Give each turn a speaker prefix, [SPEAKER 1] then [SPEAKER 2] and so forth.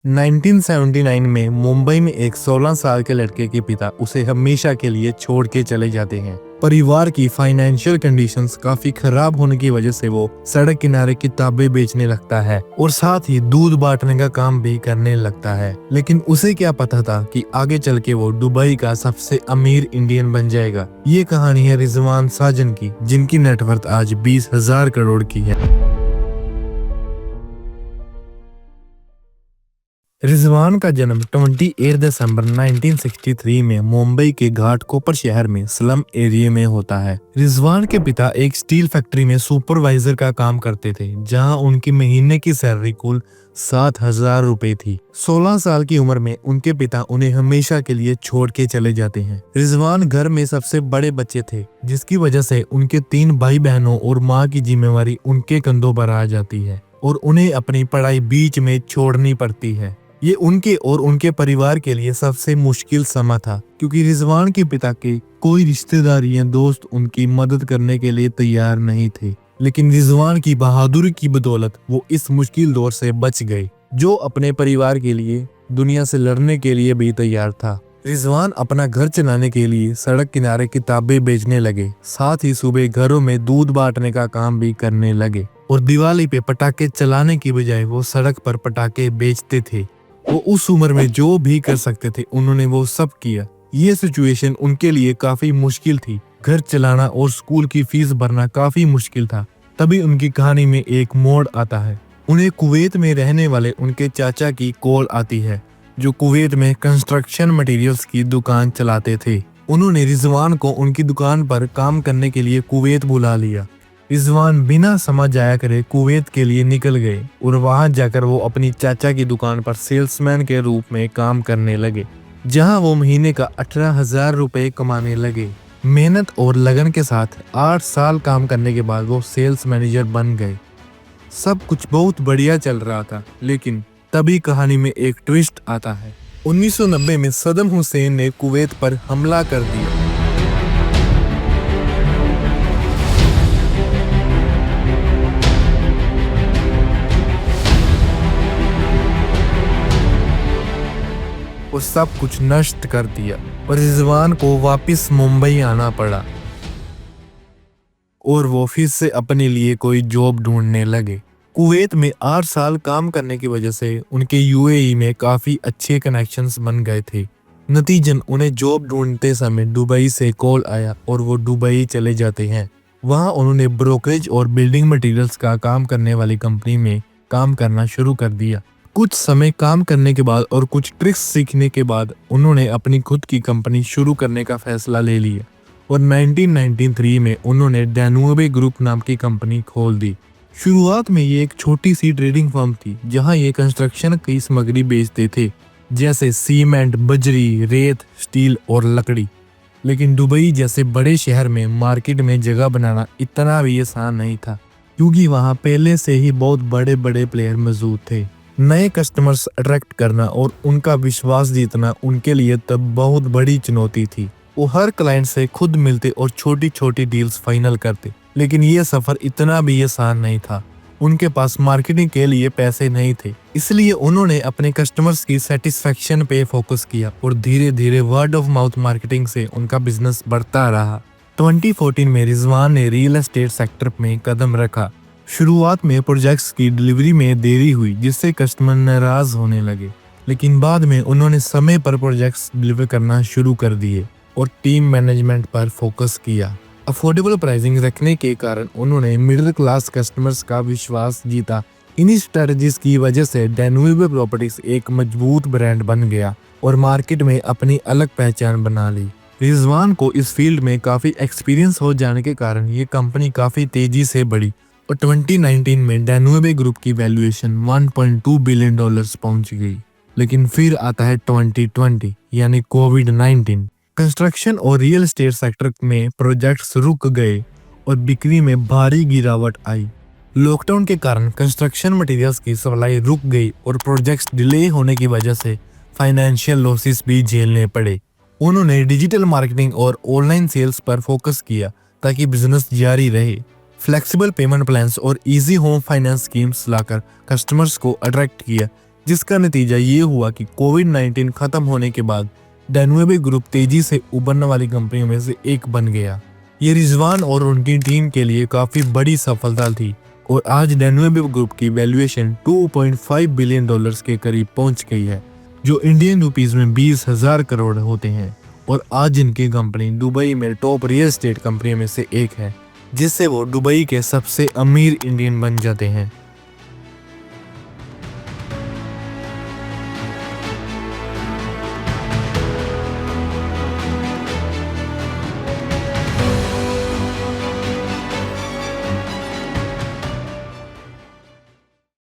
[SPEAKER 1] 1979 में मुंबई में एक 16 साल के लड़के के पिता उसे हमेशा के लिए छोड़ के चले जाते हैं। परिवार की फाइनेंशियल कंडीशंस काफी खराब होने की वजह से वो सड़क किनारे किताबें बेचने लगता है और साथ ही दूध बांटने का काम भी करने लगता है। लेकिन उसे क्या पता था कि आगे चल के वो दुबई का सबसे अमीर इंडियन बन जाएगा। ये कहानी है रिजवान साजन की, जिनकी नेटवर्थ आज 20,000 करोड़ की है। रिजवान का जन्म 28 दिसंबर 1963 में मुंबई के घाटकोपर शहर में स्लम एरिया में होता है। रिजवान के पिता एक स्टील फैक्ट्री में सुपरवाइजर का काम करते थे, जहां उनकी महीने की सैलरी कुल 7,000 रुपए थी। 16 साल की उम्र में उनके पिता उन्हें हमेशा के लिए छोड़ के चले जाते हैं। रिजवान घर में सबसे बड़े बच्चे थे, जिसकी वजह से उनके 3 भाई बहनों और माँ की जिम्मेवारी उनके कंधों पर आ जाती है और उन्हें अपनी पढ़ाई बीच में छोड़नी पड़ती है। ये उनके और उनके परिवार के लिए सबसे मुश्किल समय था, क्योंकि रिजवान के पिता के कोई रिश्तेदार या दोस्त उनकी मदद करने के लिए तैयार नहीं थे। लेकिन रिजवान की बहादुरी की बदौलत वो इस मुश्किल दौर से बच गए, जो अपने परिवार के लिए दुनिया से लड़ने के लिए भी तैयार था। रिजवान अपना घर चलाने के लिए सड़क किनारे किताबें बेचने लगे, साथ ही सुबह घरों में दूध बांटने का काम भी करने लगे और दिवाली पे पटाखे चलाने की बजाय वो सड़क पर पटाखे बेचते थे। वो उस उम्र में जो भी कर सकते थे उन्होंने वो सब किया। ये सिचुएशन उनके लिए काफी मुश्किल थी। घर चलाना और स्कूल की फीस भरना काफी मुश्किल था। तभी उनकी कहानी में एक मोड़ आता है। उन्हें कुवैत में रहने वाले उनके चाचा की कॉल आती है, जो कुवैत में कंस्ट्रक्शन मटेरियल्स की दुकान चलाते थे। उन्होंने रिजवान को उनकी दुकान पर काम करने के लिए कुवैत बुला लिया। रिजवान बिना समझ जाया करे कुवैत के लिए निकल गए और वहां जाकर वो अपनी चाचा की दुकान पर सेल्समैन के रूप में काम करने लगे, जहां वो महीने का 18,000 रुपए कमाने लगे। मेहनत और लगन के साथ 8 साल काम करने के बाद वो सेल्स मैनेजर बन गए। सब कुछ बहुत बढ़िया चल रहा था, लेकिन तभी कहानी में एक ट्विस्ट आता है। 1990 में सद्दाम हुसैन ने कुवैत पर हमला कर दिया। वो सब कुछ नष्ट कर दिया और रिजवान को वापस मुंबई आना पड़ा और वो फिर से अपने लिए कोई जॉब ढूंढने लगे। कुवैत में 8 साल काम करने की वजह से उनके यूएई में काफी अच्छे कनेक्शंस बन गए थे। नतीजन उन्हें जॉब ढूंढते समय दुबई से कॉल आया और वो दुबई चले जाते हैं। वहां उन्होंने ब्रोकरेज और बिल्डिंग मटेरियल्स का काम करने वाली कंपनी में काम करना शुरू कर दिया। कुछ समय काम करने के बाद और कुछ ट्रिक्स सीखने के बाद उन्होंने अपनी खुद की कंपनी शुरू करने का फैसला ले लिया और 1993 में उन्होंने डैनूबे ग्रुप नाम की कंपनी खोल दी। शुरुआत में ये एक छोटी सी ट्रेडिंग फर्म थी, जहां ये कंस्ट्रक्शन की सामग्री बेचते थे, जैसे सीमेंट, बजरी, रेत, स्टील और लकड़ी। लेकिन दुबई जैसे बड़े शहर में मार्केट में जगह बनाना इतना भी आसान नहीं था, क्योंकि वहां पहले से ही बहुत बड़े बड़े प्लेयर मौजूद थे। नए कस्टमर्स अट्रैक्ट करना और उनका विश्वास जीतना उनके लिए तब बहुत बड़ी चुनौती थी। वो हर क्लाइंट से खुद मिलते और छोटी छोटी डील्स फाइनल करते, लेकिन ये सफर इतना भी आसान नहीं था। उनके पास मार्केटिंग के लिए पैसे नहीं थे, इसलिए उन्होंने अपने कस्टमर्स की सेटिस्फेक्शन पे फोकस किया और धीरे धीरे वर्ड ऑफ माउथ मार्केटिंग से उनका बिजनेस बढ़ता रहा। 2014 में रिजवान ने रियल एस्टेट सेक्टर में कदम रखा। शुरुआत में प्रोजेक्ट्स की डिलीवरी में देरी हुई, जिससे कस्टमर नाराज होने लगे, लेकिन बाद में उन्होंने समय पर प्रोजेक्ट्स डिलीवर करना शुरू कर दिए और टीम मैनेजमेंट पर फोकस किया। अफोर्डेबल प्राइसिंग रखने के कारण उन्होंने मिडिल क्लास कस्टमर्स का विश्वास जीता। इन्हीं स्ट्रेटजीज की वजह से डैनूबे प्रॉपर्टीज एक मजबूत ब्रांड बन गया और मार्केट में अपनी अलग पहचान बना ली। रिजवान को इस फील्ड में काफी एक्सपीरियंस हो जाने के कारण ये कंपनी काफी तेजी से बढ़ी और 2019 में डैनूबे ग्रुप की वैल्यूएशन 1.2 बिलियन डॉलर्स पहुंच गई। लेकिन फिर आता है 2020 यानी कोविड-19। कंस्ट्रक्शन और रियल एस्टेट सेक्टर में प्रोजेक्ट्स रुक गए और बिक्री में भारी गिरावट आई। लॉकडाउन के कारण कंस्ट्रक्शन मटेरियल्स की सप्लाई रुक गई और प्रोजेक्ट्स डिले होने की वजह से फाइनेंशियल लॉसेस भी झेलने पड़े। उन्होंने डिजिटल मार्केटिंग और ऑनलाइन सेल्स पर फोकस किया ताकि बिजनेस जारी रहे। फ्लेक्सिबल पेमेंट प्लान्स और इजी होम फाइनेंस स्कीम्स लाकर कस्टमर्स को अट्रैक्ट किया, जिसका नतीजा ये हुआ कि कोविड-19 खत्म होने के बाद डेनुएबे ग्रुप तेजी से उभरने वाली कंपनियों में से एक बन गया। ये रिजवान और उनकी टीम के लिए काफी बड़ी सफलता थी और आज डेनुएबे ग्रुप की वैल्यूएशन 2.5 बिलियन डॉलर्स के करीब पहुंच गई है, जो इंडियन रुपीस में 20,000 करोड़ होते हैं। और आज इनकी कंपनी दुबई में टॉप रियल एस्टेट कंपनी में से एक है, जिससे वो दुबई के सबसे अमीर इंडियन बन जाते हैं।